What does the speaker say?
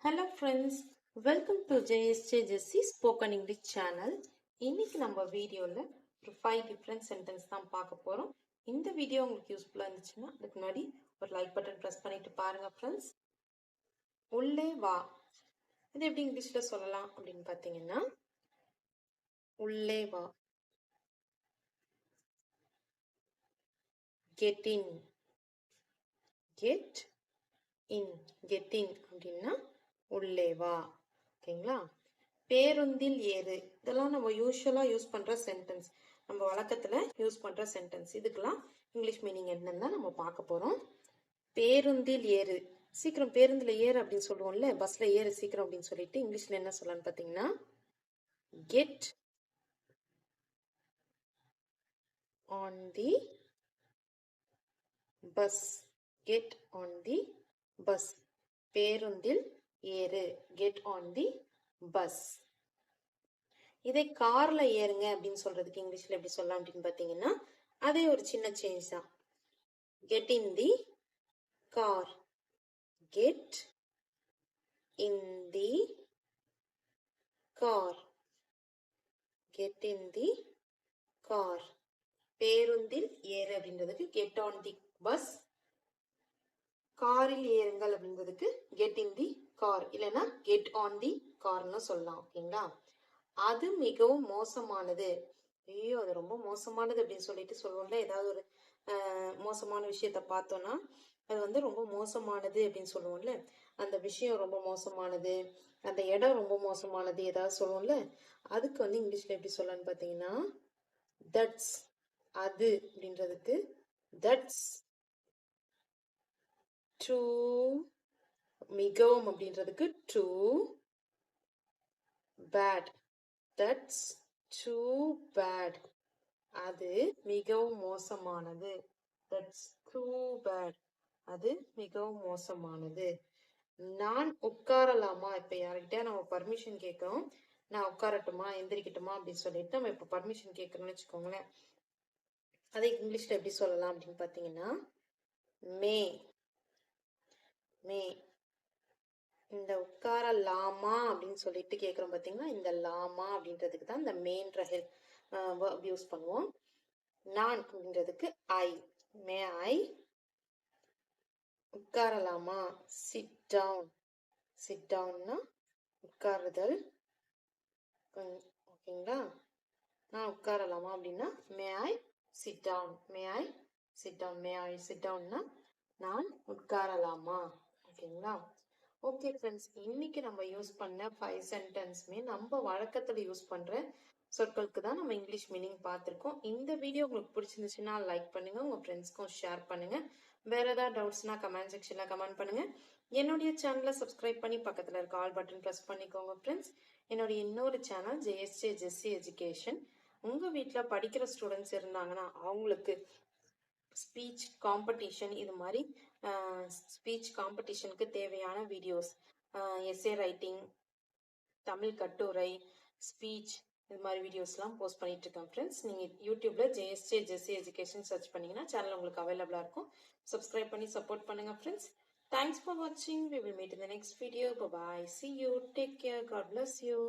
Hello friends, welcome to JSJ Jessie Spoken English channel. இன்னைக்கு நம்ம வீடியோல ஒரு 5 different sentence தான் பார்க்க போறோம். இந்த வீடியோ உங்களுக்கு யூஸ்ஃபுல்லா இருந்துச்சுன்னா அதுக்கு முன்னாடி ஒரு லைக் பட்டன் பிரஸ் பண்ணிட்டு பாருங்க ஃப்ரெண்ட்ஸ். உள்ளே வா. இது எப்படி இங்கிலீஷ்ல சொல்லலாம் அப்படின்னு பார்த்தீங்கன்னா உள்ளே வா. Get in. Get in. Get in அப்படின்னா உள்ளே வா. ஓகேங்களா? பேருந்தில் ஏறு. இதெல்லாம் நம்ம யூஸ்வலா யூஸ் பண்ற சென்டென்ஸ். நம்ம வழக்கத்துல யூஸ் பண்ற சென்டென்ஸ். இதுக்கெல்லாம் இங்கிலீஷ் மீனிங் என்னன்னு நம்ம பார்க்க போறோம். பேருந்தில் ஏறு. சீக்கிரம் பேருந்துல ஏறு அப்படின்னு சொல்லுவோம்ல, பஸ்ல ஏறு சீக்கிரம் அப்படின்னு சொல்லிட்டு இங்கிலீஷ்ல என்ன சொல்லலாம்னு பாத்தீங்கன்னா get on the bus. Get on the bus. பேருந்தில் ஏறு. Get on the bus. இதை கார்ல ஏறுங்க அப்படின்னு சொல்றதுக்கு இங்கிலீஷ்ல எப்படி சொல்லலாம் அப்படின்னு பாத்தீங்கன்னா அதே ஒரு சின்ன சேஞ்ச் தான். Get in the car. Get in the car. Get in the car. பேருந்தில் ஏறு அப்படின்றதுக்கு கெட் ஆன் தி பஸ். காரில் ஏறுங்கள் அப்படின்றதுக்கு கெட் இன் தி கார், இல்லைன்னா கெட் ஆன் தி கார்னு சொல்லலாம். ஓகேங்களா? அது மிகவும் மோசமானது. ஐயோ அது ரொம்ப மோசமானது அப்படின்னு சொல்லிட்டு சொல்லுவோம்ல, ஏதாவது ஒரு மோசமான விஷயத்த பார்த்தோம்னா அது வந்து ரொம்ப மோசமானது அப்படின்னு சொல்லுவோம்ல, அந்த விஷயம் ரொம்ப மோசமானது, அந்த இடம் ரொம்ப மோசமானது ஏதாவது சொல்லுவோம்ல, அதுக்கு வந்து இங்கிலீஷ்ல எப்படி சொல்லலாம்னு பார்த்தீங்கன்னா தட்ஸ். அது அப்படின்றதுக்கு தட்ஸ். ட்ரூ. மிகவும் அப்படின்றதுக்கு too bad. That's too bad. அது மிகவும் மோசமானது. That's too bad. அது மிகவும் மோசமானது. நான் உட்காரலாமா? இப்ப யார்கிட்ட நம்ம பர்மிஷன் கேட்கிறோம், நான் உட்காரட்டுமா எந்திரிக்கட்டுமா அப்படின்னு சொல்லிட்டு நம்ம இப்ப பர்மிஷன் கேட்கறோம்னு வச்சுக்கோங்களேன். அதை இங்கிலீஷ்ல எப்படி சொல்லலாம் அப்படின்னு பாத்தீங்கன்னா மே. மே. இந்த உட்காரலாமா அப்படின்னு சொல்லிட்டு கேட்கிறோம் பாத்தீங்கன்னா, இந்த லாமா அப்படின்றதுக்கு தான் இந்த மேன்ற ஹெல்ப் யூஸ் பண்ணுவோம். நான் அப்படின்றதுக்கு ஐ. மே ஐ உட்காரலாமா? Sit down. சிட் டவுன்னா உட்காருதல். ஓகேங்களா? நான் உட்காரலாமா அப்படின்னா may I sit down. May I sit down. May I sit டவுன்னா நான் உட்காரலாமா? ஓகேங்களா? ஓகே ஃப்ரெண்ட்ஸ், இன்னைக்கு நம்ம யூஸ் பண்ண 5 சென்டென்ஸுமே நம்ம வழக்கத்துல யூஸ் பண்ற சொற்களுக்கு தான் நம்ம இங்கிலீஷ் மீனிங் பார்த்துருக்கோம். இந்த வீடியோ உங்களுக்கு பிடிச்சிருந்துச்சுன்னா லைக் பண்ணுங்க, உங்க ஃப்ரெண்ட்ஸ்க்கும் ஷேர் பண்ணுங்க. வேற ஏதாவது டவுட்ஸ்னா கமெண்ட் செக்ஷன்ல கமெண்ட் பண்ணுங்க. என்னுடைய சேனலை சப்ஸ்கிரைப் பண்ணி பக்கத்துல இருக்க ஆல் பட்டன் பிரஸ் பண்ணிக்கோங்க ஃப்ரெண்ட்ஸ். என்னுடைய இன்னொரு சேனல் ஜேஎஸ்ஜே ஜெஸ்ஸி எஜுகேஷன். உங்க வீட்டுல படிக்கிற ஸ்டூடெண்ட்ஸ் இருந்தாங்கன்னா அவங்களுக்கு ஸ்பீச் காம்படிஷன், இது மாதிரி ஸ்பீச் காம்படிஷனுக்கு தேவையான வீடியோஸ், எஸ்ஏ ரைட்டிங், தமிழ் கட்டுரை, ஸ்பீச், இது மாதிரி வீடியோஸ்லாம் போஸ்ட் பண்ணிட்டு இருக்கேன் ஃப்ரெண்ட்ஸ். நீங்கள் யூடியூப்ல ஜேஎஸ்ஜே ஜெஸ்ஸி எஜுகேஷன் சர்ச் பண்ணீங்கன்னா சேனல் உங்களுக்கு அவைலபிளாக இருக்கும். சப்ஸ்கிரைப் பண்ணி சப்போர்ட் பண்ணுங்க friends. Thanks for watching. We will meet in the next video. Bye bye. See you. Take care. God bless you.